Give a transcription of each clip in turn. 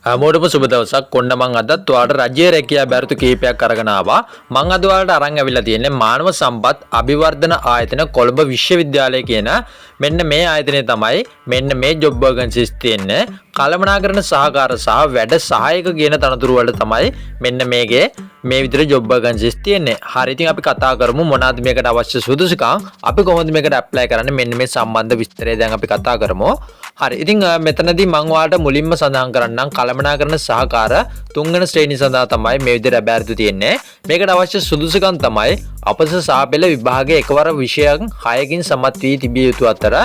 හැමෝටම සුබ දවසක්. කොන්න මං අදත් ඔයාලට රජයේ රැකියා බැරිතු කීපයක් අරගෙන ආවා. මං අද ඔයාලට අරන් අවිල්ලා තියෙන්නේ මානව සම්පත් අභිවර්ධන ආයතන කොළඹ විශ්වවිද්‍යාලය කියන මෙන්න මේ ආයතනය තමයි මෙන්න මේ ජොබ් වේකන්සිස් තියෙන්නේ. කළමනාකරණ සහකාර සහ වැඩ සහායක කියන තනතුරු වලට තමයි මෙන්න මේකේ මේ විදිහට ජොබ් වේකන්සිස් තියෙන්නේ. හරි, ඉතින් අපි කතා කරමු මොනවාද මේකට අවශ්‍ය සුදුසුකම්, අපි කොහොමද මේකට ඇප්ලයි කරන්නේ, මෙන්න මේ සම්බන්ධ විස්තරය දැන් අපි කතා කරමු. හරි, ඉතින් මෙතනදී මම ඔයාලට මුලින්ම සඳහන් කරන්නම් කළමනාකරණ සහකාර තුන්වෙනි ශ්‍රේණිය සඳහා තමයි මේ විදිහට ලැබෑරතු තියෙන්නේ. මේකට අවශ්‍ය සුදුසුකම් තමයි අපස සාපේල විභාගයේ එකවර විෂයන් 6කින් සමත් වී තිබිය යුතු අතර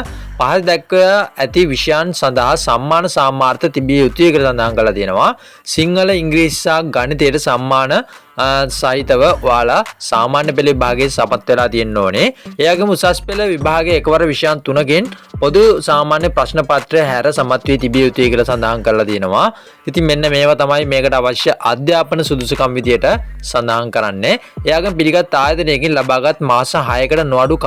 පහත දැක්වා ඇති විෂයන් සඳහා සම්මාන සාමාර්ථ තිබිය යුතුය කියලා සඳහන් කරලා තියෙනවා. සිංහල ඉංග්‍රීසි සහ ගණිතයට සම්මාන සහිතව ඔයාලා සාමාන්‍ය පෙළ විභාගයේ සමත් වෙලා තියෙන්න ඕනේ. එයාගේම උසස් පෙළ විභාගයේ එකවර විෂයන් 3කින් පොදු සාමාන්‍ය ප්‍රශ්න පත්‍රය හැර සමත් වී තිබිය යුතුයි කියලා සඳහන් කරලා තියෙනවා. ඉතින් මෙන්න මේවා තමයි මේකට අවශ්‍ය අධ්‍යාපන සුදුසුකම් විදියට සඳහන් කරන්නේ. එයාගෙන් පිළිගත් ආයතනයකින් ලබාගත් මාස 6කට නොඅඩු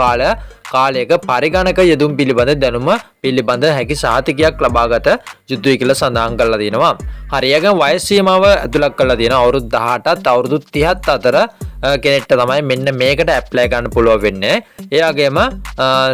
කාලයක පරිගණක යෙදුම් පිළිබඳ දැනුම පිළිබඳ හැකි සහතිකයක් ලබාගත යුතුයි කියලා සඳහන් කරලා තියෙනවා. හරි, එයාගෙන් වයස් සීමාව ඇතුළත් කරලා තියෙනවා. අවුරුදු 18ත් අවුරුදු 30ත් අතර කෙනෙක්ට තමයි මෙන්න මේකට ඇප්ලයි කරන්න පුළුවන් වෙන්නේ. එයාගේම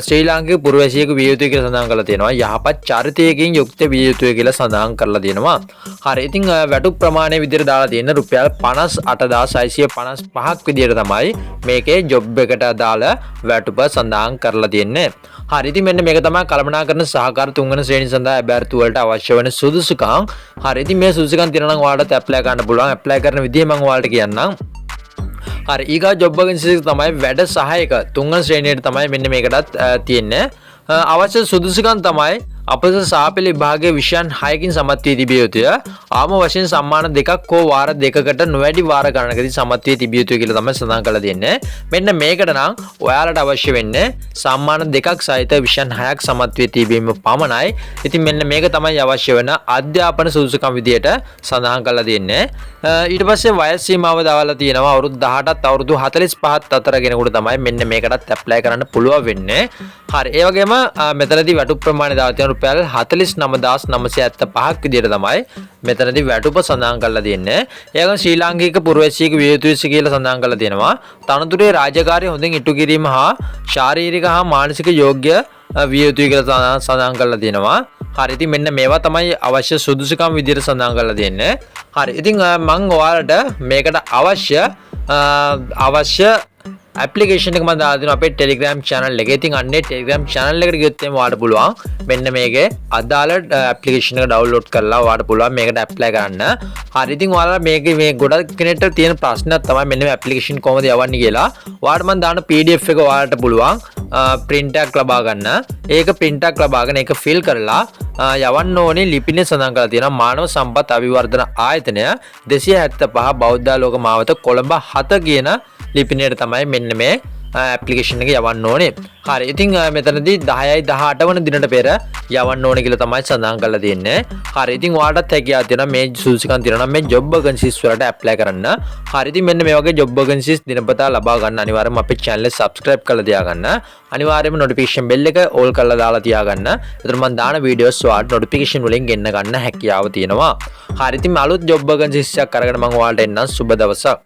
ශ්‍රී ලාංකික පුරවැසියෙකු විය යුතුයි කියලා සඳහන් කරලා තියෙනවා. යහපත් චරිතයකින් යුක්ත විය යුතුයි කියලා සඳහන් කරලා තියෙනවා. හරි, ඉතින් වැටුප් ප්‍රමාණය විදිහට දාලා තියෙන රුපියල් 58655ක් විදිහට තමයි මේකේ ජොබ් එකට අදාළ වැටුප සඳහන් කරලා තියෙන්නේ. හරි, ඉතින් මෙන්න මේක තමයි කළමනාකරණ සහකාර තුන්වෙනි ශ්‍රේණිය සඳහා අභ්‍යර්ථි වලට අවශ්‍ය වෙන සුදුසුකම්. හරි, ඉතින් මේ සුදුසුකම් තියෙනවා නම් ඔයාලට ඇප්ලයි කරන්න පුළුවන්. ඇප්ලයි කරන විදිහ මම ඔයාලට කියන්නම්. හරි, ඊගා ජොබ් වේකන්සිස් තමයි වැඩ සහායක තුන්වෙනි ශ්‍රේණියට තමයි මෙන්න මේකටත් තියෙන්නේ. අවශ්‍ය සුදුසුකම් තමයි අපස සාපේල විභාගයේ විෂයන් 6කින් සමත් වී තිබිය යුතුය. ආම වශයෙන් සම්මාන දෙකක් හෝ වාර දෙකකට නොවැඩි වාර ගණනකදී සමත් වී තිබිය යුතුයි කියලා තමයි සඳහන් කරලා තියෙන්නේ. මෙන්න මේකට නම් ඔයාලට අවශ්‍ය වෙන්නේ සම්මාන දෙකක් සහිත විෂයන් 6ක් සමත් වී තිබීම පමණයි. ඉතින් මෙන්න මේක තමයි අවශ්‍ය වෙන අධ්‍යාපන සුදුසුකම් විදියට සඳහන් කරලා තියෙන්නේ. ඊට පස්සේ වයස් සීමාව දාලා තියෙනවා අවුරුදු 18ත් අවුරුදු 45ත් අතර කෙනෙකුට තමයි මෙන්න මේකටත් ඇප්ලයි කරන්න පුළුවන් වෙන්නේ. හරි, ඒ වගේම මෙතනදී වැටුප් ප්‍රමාණය දාලා තියෙනවා රුපියල් 49975ක් විදියට තමයි මෙතනදී වැටුප සඳහන් කරලා තියෙන්නේ. ඒගොල්ලෝ ශ්‍රී ලාංකික පුරවැසියෙකු විය යුතුයි කියලා සඳහන් කරලා තියෙනවා. තනතුරේ රාජකාරිය හොඳින් ඉටු කිරීම හා ශාරීරික හා මානසික යෝග්‍ය විය යුතුයි කියලා සඳහන් කරලා තියෙනවා. හරි, ඉතින් මෙන්න මේවා තමයි අවශ්‍ය සුදුසුකම් විදියට සඳහන් කරලා තියෙන්නේ. හරි, ඉතින් මම ඔයාලට මේකට අවශ්‍ය ඇප්ලිකේෂන් එක මම දාලා දෙනවා අපේ Telegram channel එකේ. ඉතින් අන්නේ Telegram channel එකට ගියොත් එimhe ඔයාලට පුළුවන් මෙන්න මේකේ අදාළ ඇප්ලිකේෂන් එක ඩවුන්ලෝඩ් කරලා ඔයාලට පුළුවන් මේකට ඇප්ලයි කරන්න. හරි, ඉතින් ඔයාලා මේකේ මේ ගොඩක් කෙනෙක්ට තියෙන ප්‍රශ්නයක් තමයි මෙන්න මේ ඇප්ලිකේෂන් කොහොමද යවන්නේ කියලා. ඔයාලට මම දාන PDF එක ඔයාලට පුළුවන් print එකක් ලබා ගන්න. ඒක print එකක් ලබාගෙන ඒක fill කරලා යවන්න ඕනේ. ලිපිනේ සඳහන් කරලා තියෙනවා මානව සම්පත් අභිවර්ධන ආයතනය 275 බෞද්ධාලෝක මාවත කොළඹ 7 කියන ලිපිනයට තමයි මෙන්න මේ ඇප්ලිකේෂන් එක යවන්න ඕනේ. හරි, ඉතින් මෙතනදී 10යි 18 වන දිනට පෙර යවන්න ඕනේ කියලා තමයි සඳහන් කරලා තියෙන්නේ. හරි, ඉතින් ඔයාලටත් හැකියාව තියෙනවා මේ සුදුසුකම් තියෙනවා නම් මේ ජොබ් වේකන්සිස් වලට ඇප්ලයි කරන්න. හරි, ඉතින් මෙන්න මේ වගේ ජොබ් වේකන්සිස් දිනපතා ලබා ගන්න අනිවාර්යයෙන්ම අපේ channel එක subscribe කරලා තියාගන්න. අනිවාර්යයෙන්ම notification bell එක all කරලා දාලා තියාගන්න. එතකොට මම දාන වීඩියෝස් ඔයාලට notification වලින් ගෙන්න ගන්න හැකියාව තියෙනවා. හරි, ඉතින් අලුත් ජොබ් වේකන්සිස් එකක් අරගෙන මම ඔයාලට එන්නම්. සුබ දවසක්.